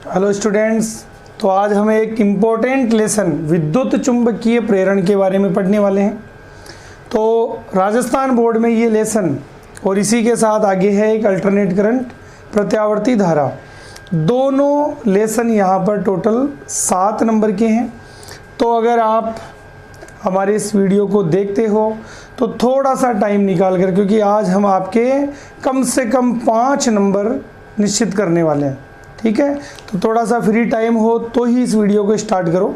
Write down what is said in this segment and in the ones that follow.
Hello students, तो आज हम एक इम्पोर्टेंट लेसन विद्युत चुंबकीय प्रेरण के बारे में पढ़ने वाले हैं। तो राजस्थान बोर्ड में ये लेसन और इसी के साथ आगे है एक अल्टरनेट करंट, प्रत्यावर्ती धारा। दोनों लेसन यहाँ पर टोटल 7 नंबर के हैं। तो अगर आप हमारे इस वीडियो को देखते हो तो थोड़ा सा टाइम निकाल कर, क्योंकि आज हम आपके कम से कम 5 नंबर निश्चित करने वाले हैं, ठीक है। तो थोड़ा सा फ्री टाइम हो तो ही इस वीडियो को स्टार्ट करो,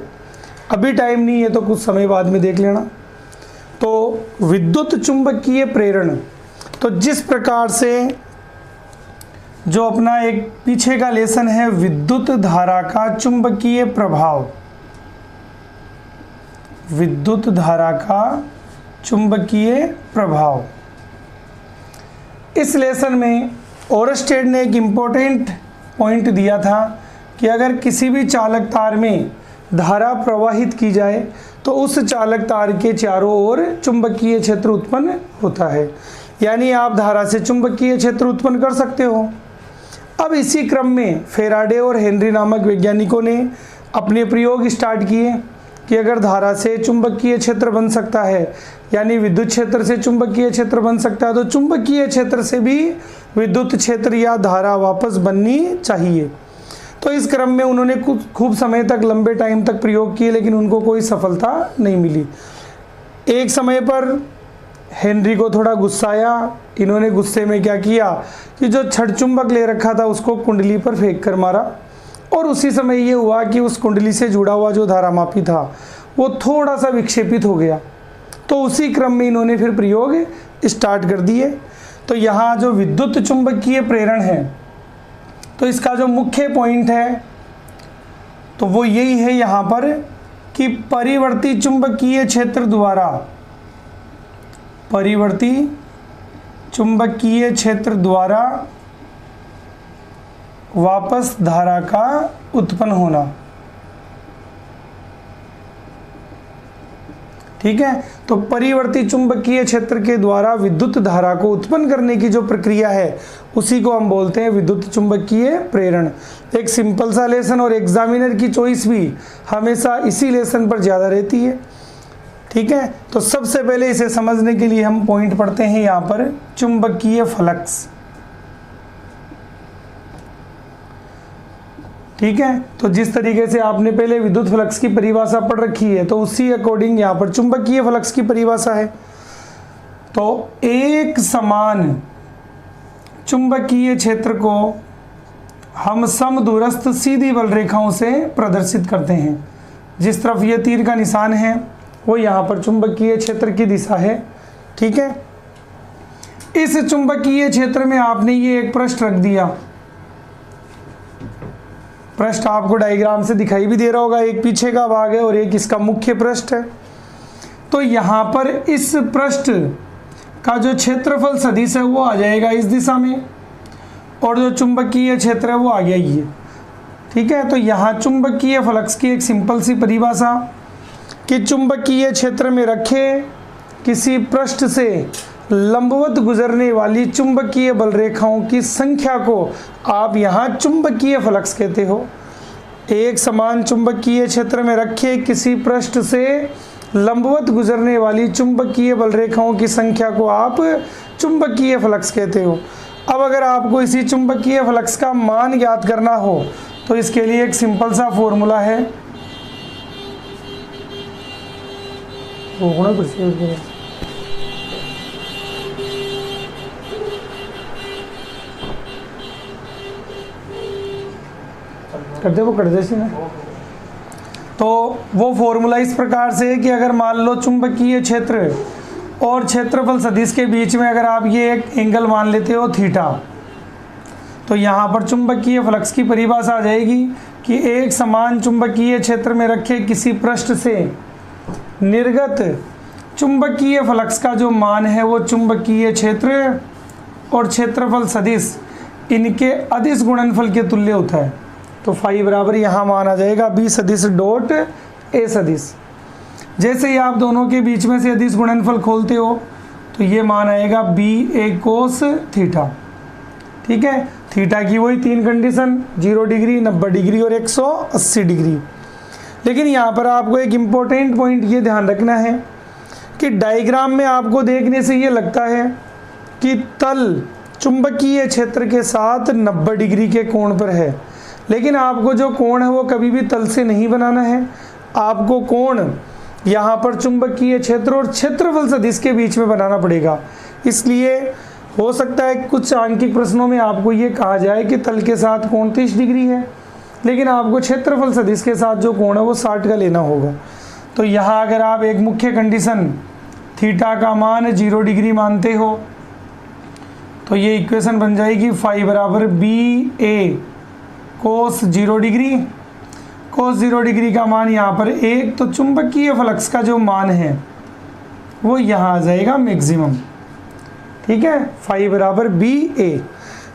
अभी टाइम नहीं है तो कुछ समय बाद में देख लेना। तो विद्युत चुंबकीय प्रेरण, तो जिस प्रकार से जो अपना एक पीछे का लेसन है विद्युत धारा का चुंबकीय प्रभाव, विद्युत धारा का चुंबकीय प्रभाव, इस लेसन में ओरस्टेड ने एक इम्पोर्टेंट पॉइंट दिया था कि अगर किसी भी चालक तार में धारा प्रवाहित की जाए तो उस चालक तार के चारों ओर चुंबकीय क्षेत्र उत्पन्न होता है, यानी आप धारा से चुंबकीय क्षेत्र उत्पन्न कर सकते हो। अब इसी क्रम में फेराडे और हेनरी नामक वैज्ञानिकों ने अपने प्रयोग स्टार्ट किए कि अगर धारा से चुंबकीय क्षेत्र बन सकता है, यानी विद्युत क्षेत्र से चुंबकीय क्षेत्र बन सकता है, तो चुंबकीय क्षेत्र से भी विद्युत क्षेत्र या धारा वापस बननी चाहिए। तो इस क्रम में उन्होंने खूब समय तक, लंबे टाइम तक प्रयोग किए, लेकिन उनको कोई सफलता नहीं मिली। एक समय पर हेनरी को थोड़ा गुस्सा आया। इन्होंने गुस्से में क्या किया कि जो छड़ चुंबक ले रखा था उसको कुंडली पर फेंक कर मारा, और उसी समय ये हुआ कि उस कुंडली से जुड़ा हुआ जो धारामापी था वो थोड़ा सा विक्षेपित हो गया। तो उसी क्रम में इन्होंने फिर प्रयोग स्टार्ट कर दिए। तो यहाँ जो विद्युत चुंबकीय प्रेरण है, तो इसका जो मुख्य पॉइंट है तो वो यही है यहाँ पर कि परिवर्ती चुंबकीय क्षेत्र द्वारा, परिवर्ती चुंबकीय क्षेत्र द्वारा वापस धारा का उत्पन्न होना, ठीक है। तो परिवर्ती चुंबकीय क्षेत्र के द्वारा विद्युत धारा को उत्पन्न करने की जो प्रक्रिया है उसी को हम बोलते हैं विद्युत चुंबकीय प्रेरण। एक सिंपल सा लेसन और एग्जामिनर की चॉइस भी हमेशा इसी लेसन पर ज़्यादा रहती है, ठीक है। तो सबसे पहले इसे समझने के लिए हम पॉइंट पढ़ते हैं यहाँ पर चुंबकीय फ्लक्स, ठीक है। तो जिस तरीके से आपने पहले विद्युत फ्लक्स की परिभाषा पढ़ रखी है तो उसी अकॉर्डिंग यहाँ पर चुंबकीय फ्लक्स की परिभाषा है। तो एक समान चुंबकीय क्षेत्र को हम समदूरस्थ सीधी बल रेखाओं से प्रदर्शित करते हैं। जिस तरफ ये तीर का निशान है वो यहाँ पर चुंबकीय क्षेत्र की दिशा है, ठीक है। इस चुंबकीय क्षेत्र में आपने ये एक पृष्ठ रख दिया। पृष्ठ आपको डायग्राम से दिखाई भी दे रहा होगा, एक पीछे का भाग है और एक इसका मुख्य पृष्ठ है। तो यहाँ पर इस पृष्ठ का जो क्षेत्रफल सदिश है वो आ जाएगा इस दिशा में, और जो चुंबकीय क्षेत्र है वो आ गया ये, ठीक है। तो यहाँ चुंबकीय फ्लक्स की एक सिंपल सी परिभाषा कि चुंबकीय क्षेत्र में रखे किसी पृष्ठ से लंबवत गुजरने वाली चुंबकीय बल रेखाओं की संख्या को आप यहाँ चुंबकीय फ्लक्स कहते हो। एक समान चुंबकीय क्षेत्र में रखे किसी पृष्ठ से लंबवत गुजरने वाली चुंबकीय बल रेखाओं की संख्या को आप चुंबकीय फ्लक्स कहते हो। अब अगर आपको इसी चुंबकीय फ्लक्स का मान ज्ञात करना हो तो इसके लिए एक सिंपल सा फॉर्मूला है, करते वो कर देसी ना। तो वो फॉर्मूला इस प्रकार से है कि अगर मान लो चुंबकीय क्षेत्र और क्षेत्रफल सदिश के बीच में अगर आप ये एक एंगल मान लेते हो थीटा, तो यहाँ पर चुंबकीय फ्लक्स की परिभाषा आ जाएगी कि एक समान चुंबकीय क्षेत्र में रखे किसी पृष्ठ से निर्गत चुंबकीय फ्लक्स का जो मान है वो चुंबकीय क्षेत्र और क्षेत्रफल सदिश इनके अदिश गुणनफल के तुल्य होता है। तो फाई बराबर यहाँ मान आ जाएगा बी सदिश डॉट ए सदिश। जैसे ही आप दोनों के बीच में से अदिश गुणनफल खोलते हो तो ये मान आएगा बी ए कोस थीटा, ठीक है। थीटा की वही 3 कंडीशन, 0 डिग्री, 90 डिग्री और 180 डिग्री। लेकिन यहाँ पर आपको एक इम्पोर्टेंट पॉइंट ये ध्यान रखना है कि डायग्राम में आपको देखने से ये लगता है कि तल चुंबकीय क्षेत्र के साथ 90 डिग्री के कोण पर है, लेकिन आपको जो कोण है वो कभी भी तल से नहीं बनाना है। आपको कोण यहाँ पर चुंबकीय क्षेत्र और क्षेत्रफल सदिश के बीच में बनाना पड़ेगा। इसलिए हो सकता है कुछ आंकिक प्रश्नों में आपको ये कहा जाए कि तल के साथ कोण 30 डिग्री है, लेकिन आपको क्षेत्रफल सदिश के साथ जो कोण है वो 60 का लेना होगा। तो यहाँ अगर आप एक मुख्य कंडीशन थीटा का मान 0 डिग्री मानते हो तो ये इक्वेशन बन जाएगी फाई बराबर बी ए कोस 0 डिग्री। कोस 0 डिग्री का मान यहाँ पर 1, तो चुंबकीय फ्लक्स का जो मान है वो यहाँ आ जाएगा मैक्सिमम। ठीक है, फाई बराबर बी ए।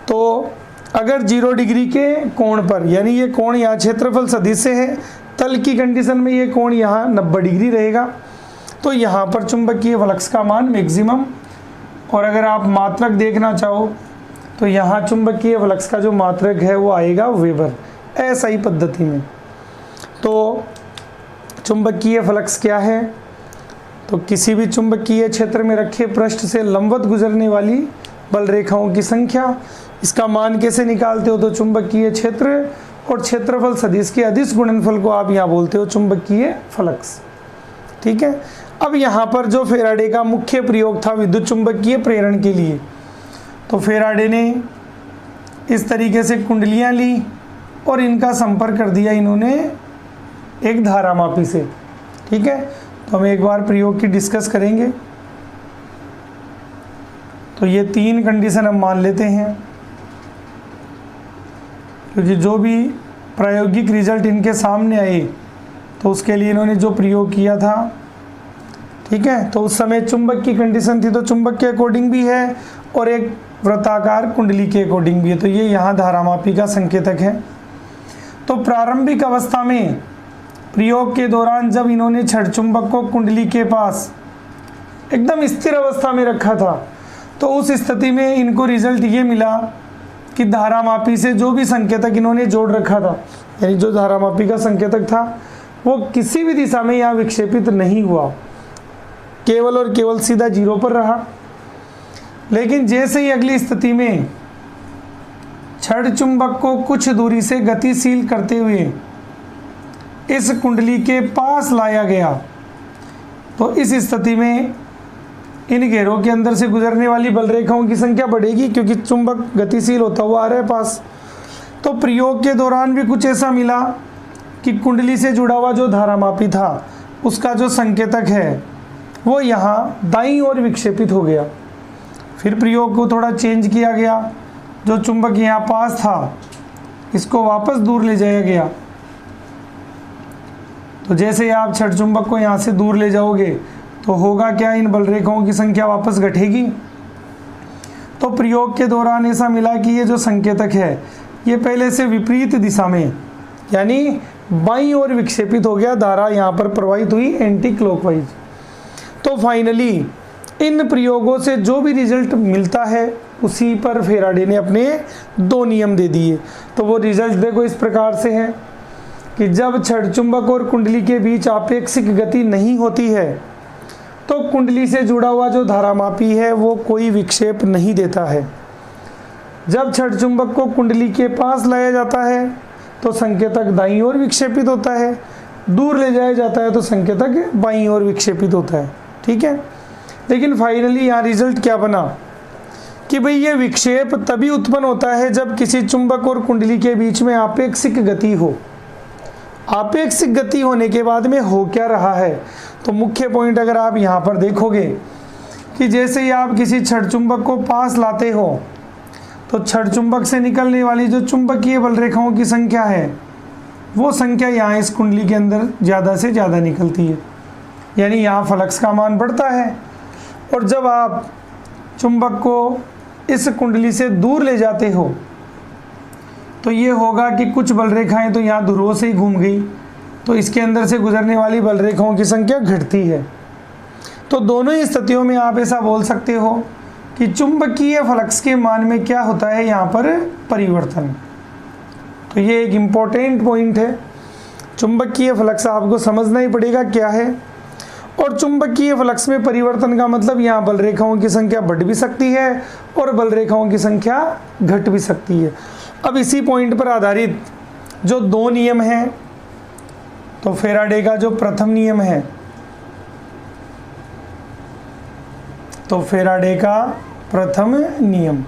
तो अगर 0 डिग्री के कोण पर, यानी ये कोण यहाँ क्षेत्रफल सदिश से है, तल की कंडीशन में ये कोण यहाँ 90 डिग्री रहेगा, तो यहाँ पर चुंबकीय फ्लक्स का मान मैक्सिमम। और अगर आप मात्रक देखना चाहो तो यहाँ चुंबकीय फ्लक्स का जो मात्रक है वो आएगा वेबर, ऐसा पद्धति में। तो चुंबकीय फ्लक्स क्या है? तो किसी भी चुंबकीय क्षेत्र में रखे पृष्ठ से लंबवत गुजरने वाली बल रेखाओं की संख्या। इसका मान कैसे निकालते हो? तो चुंबकीय क्षेत्र और क्षेत्रफल सदिश के अदिश गुणनफल को आप यहाँ बोलते हो चुंबकीय फ्लक्स। ठीक है। अब यहाँ पर जो फेराडे का मुख्य प्रयोग था विद्युत चुंबकीय प्रेरण के लिए, तो फेराडे ने इस तरीके से कुंडलियाँ ली और इनका संपर्क कर दिया इन्होंने एक धारामापी से। ठीक है, तो हम एक बार प्रयोग की डिस्कस करेंगे। तो ये 3 कंडीशन हम मान लेते हैं, क्योंकि जो भी प्रायोगिक रिजल्ट इनके सामने आए तो उसके लिए इन्होंने जो प्रयोग किया था, ठीक है, तो उस समय चुंबक की कंडीशन थी, तो चुंबक के अकॉर्डिंग भी है और एक वृत्ताकार कुंडली के अकॉर्डिंग भी है। तो ये यहाँ धारामापी का संकेतक है। तो प्रारंभिक अवस्था में प्रयोग के दौरान जब इन्होंने छड़ चुंबक को कुंडली के पास एकदम स्थिर अवस्था में रखा था, तो उस स्थिति में इनको रिजल्ट ये मिला कि धारामापी से जो भी संकेतक इन्होंने जोड़ रखा था, यानी जो धारामापी का संकेतक था वो किसी भी दिशा में यहाँ विक्षेपित नहीं हुआ, केवल और केवल सीधा 0 पर रहा। लेकिन जैसे ही अगली स्थिति में छड़ चुंबक को कुछ दूरी से गतिशील करते हुए इस कुंडली के पास लाया गया, तो इस स्थिति में इन घेरों के अंदर से गुजरने वाली बल रेखाओं की संख्या बढ़ेगी, क्योंकि चुंबक गतिशील होता हुआ आ रहा है पास। तो प्रयोग के दौरान भी कुछ ऐसा मिला कि कुंडली से जुड़ा हुआ जो धारामापी था उसका जो संकेतक है वो यहाँ दाईं ओर विक्षेपित हो गया। फिर प्रयोग को थोड़ा चेंज किया गया, जो चुंबक यहाँ पास था इसको वापस दूर ले जाया गया। तो जैसे आप छड़ चुंबक को यहाँ से दूर ले जाओगे तो होगा क्या, इन बल रेखाओं की संख्या वापस घटेगी। तो प्रयोग के दौरान ऐसा मिला कि ये जो संकेतक है ये पहले से विपरीत दिशा में, यानी बाईं ओर विक्षेपित हो गया, धारा यहाँ पर प्रवाहित हुई एंटी क्लॉकवाइज। तो फाइनली इन प्रयोगों से जो भी रिजल्ट मिलता है उसी पर फेराडे ने अपने 2 नियम दे दिए। तो वो रिजल्ट देखो इस प्रकार से है कि जब छड़ चुंबक और कुंडली के बीच आपेक्षिक गति नहीं होती है तो कुंडली से जुड़ा हुआ जो धारामापी है वो कोई विक्षेप नहीं देता है। जब छड़ चुंबक को कुंडली के पास लाया जाता है तो संकेतक दाईं ओर विक्षेपित होता है, दूर ले जाया जाता है तो संकेतक बाईं ओर विक्षेपित होता है। ठीक है, लेकिन फाइनली यहाँ रिजल्ट क्या बना कि भाई ये विक्षेप तभी उत्पन्न होता है जब किसी चुंबक और कुंडली के बीच में आपेक्षिक गति हो। आपेक्षिक गति होने के बाद में हो क्या रहा है, तो मुख्य पॉइंट अगर आप यहाँ पर देखोगे कि जैसे ही आप किसी छड़ चुंबक को पास लाते हो तो छड़ चुंबक से निकलने वाली जो चुंबकीय बल रेखाओं की संख्या है वो संख्या यहाँ इस कुंडली के अंदर ज़्यादा से ज़्यादा निकलती है, यानी यहाँ फ्लक्स का मान बढ़ता है। और जब आप चुंबक को इस कुंडली से दूर ले जाते हो तो ये होगा कि कुछ बल रेखाएं तो यहाँ ध्रुवों से ही घूम गई, तो इसके अंदर से गुजरने वाली बल रेखाओं की संख्या घटती है। तो दोनों ही स्थितियों में आप ऐसा बोल सकते हो कि चुंबकीय फ्लक्स के मान में क्या होता है यहाँ पर परिवर्तन। तो ये एक इम्पोर्टेंट पॉइंट है, चुंबकीय फ्लक्स आपको समझना ही पड़ेगा क्या है। और चुंबकीय फ्लक्स में परिवर्तन का मतलब यहाँ बल रेखाओं की संख्या बढ़ भी सकती है और बल रेखाओं की संख्या घट भी सकती है। अब इसी पॉइंट पर आधारित जो दो नियम हैं, तो फैराडे का जो प्रथम नियम है, तो फैराडे का प्रथम नियम,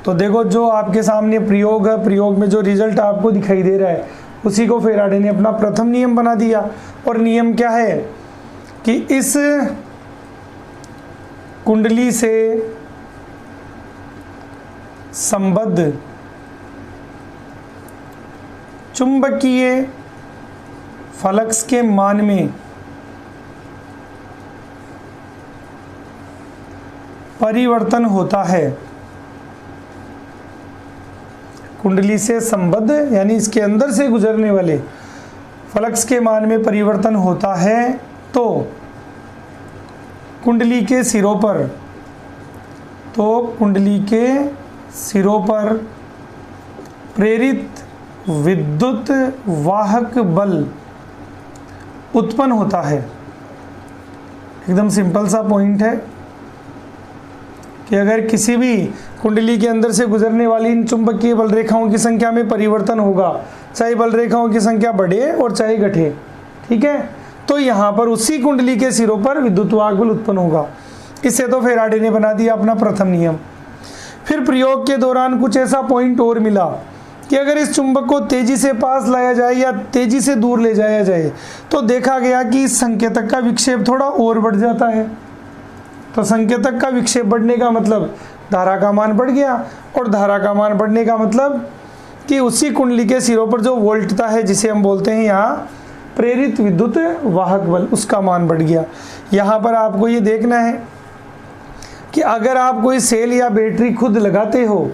तो देखो जो आपके सामने प्रयोग है, प्रयोग में जो रिजल्ट आपको दिखाई दे रहा है उसी को फैराडे ने अपना प्रथम नियम बना दिया। और नियम क्या है कि इस कुंडली से संबद्ध चुंबकीय फ्लक्स के मान में परिवर्तन होता है। कुंडली से संबद्ध यानी इसके अंदर से गुजरने वाले फ्लक्स के मान में परिवर्तन होता है, तो कुंडली के सिरों पर, प्रेरित विद्युत वाहक बल उत्पन्न होता है। एकदम सिंपल सा पॉइंट है कि अगर किसी भी कुंडली के अंदर से गुजरने वाली इन चुंबकीय बल रेखाओं की संख्या में परिवर्तन होगा, चाहे बल रेखाओं की संख्या बढ़े और चाहे घटे, ठीक है, तो यहाँ पर उसी कुंडली के सिरों पर विद्युत वाहक बल उत्पन्न होगा। इसे तो फैराडे ने बना दिया अपना प्रथम नियम। फिर प्रयोग के दौरान कुछ ऐसा पॉइंट और मिला कि अगर इस चुंबक को तेजी से पास लाया जाए या तेजी से दूर ले जाया जाए तो देखा गया कि इस संकेतक का विक्षेप थोड़ा और बढ़ जाता है। तो संकेतक का विक्षेप बढ़ने का मतलब धारा का मान बढ़ गया, और धारा का मान बढ़ने का मतलब कि उसी कुंडली के सिरों पर जो वोल्टता है, जिसे हम बोलते हैं यहाँ प्रेरित विद्युत वाहक बल, उसका मान बढ़ गया। यहाँ पर आपको ये देखना है कि अगर आप कोई सेल या बैटरी खुद लगाते हो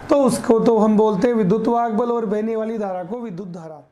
तो उसको तो हम बोलते हैं विद्युत वाहक बल, और बहने वाली धारा को विद्युत धारा।